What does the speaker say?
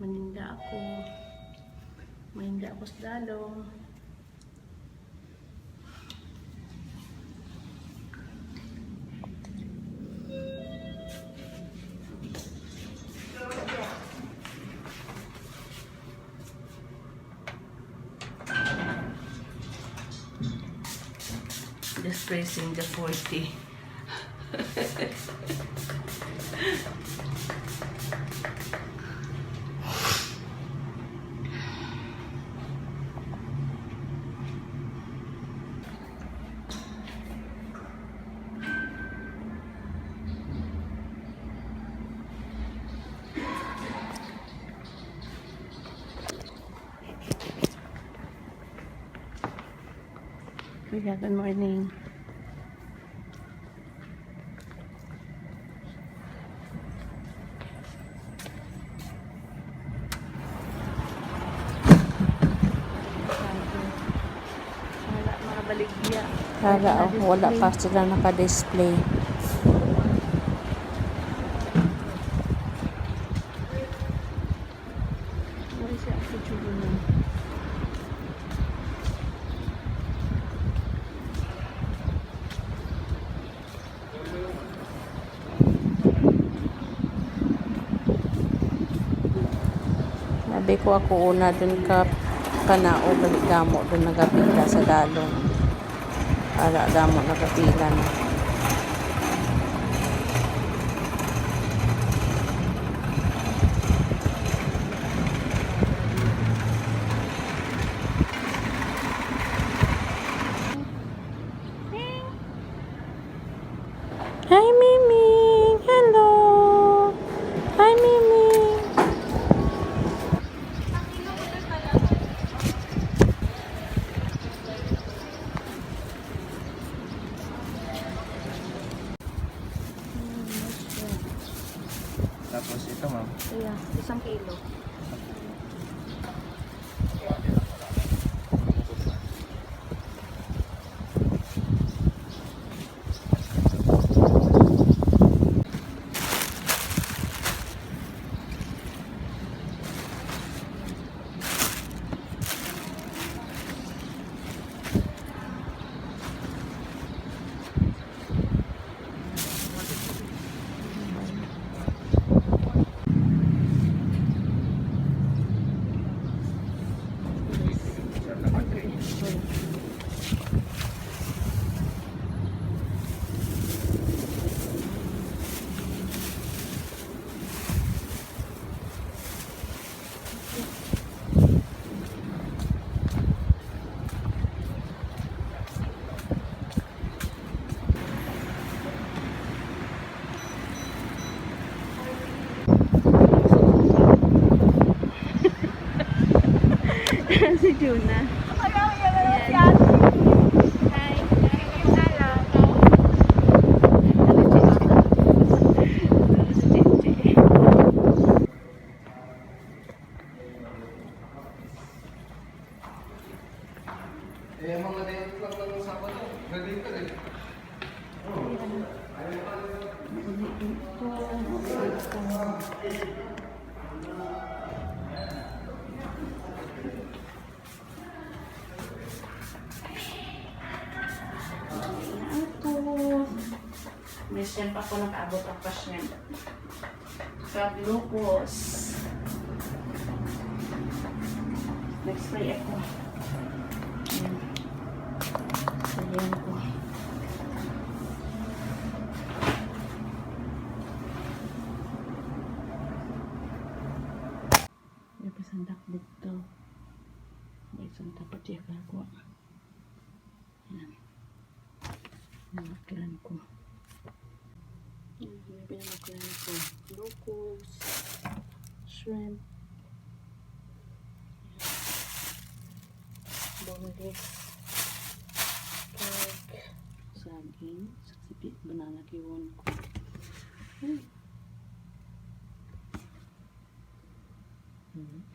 Maninda ako. Maninda ako sa dalong. Just pressing the 40. Good morning. Wala pa sila naka-display. Sabi ko ako una dun ka kanao balik damo dun nagapila sa dalong. Para damo nagapila na. Hi Mimi! Hello! Hi Mimi! Tapos ito ma'am. Yeah, 1 kilo. Si Juna. Eh, mga dito lang ng usapan nyo. Nandito eh. Minsan pa ako nakaabot ang pasyan. Sa glucose. Nag-spray ako. Ayan ko. May pasandak dito. May isang tapat siya ako. Ayan. Namaklan ko. May pinamaklan ko. Glucose. Shrimp. Boneless. Cake. Saging. Saksipit. Banana kiwon ko. Hmm.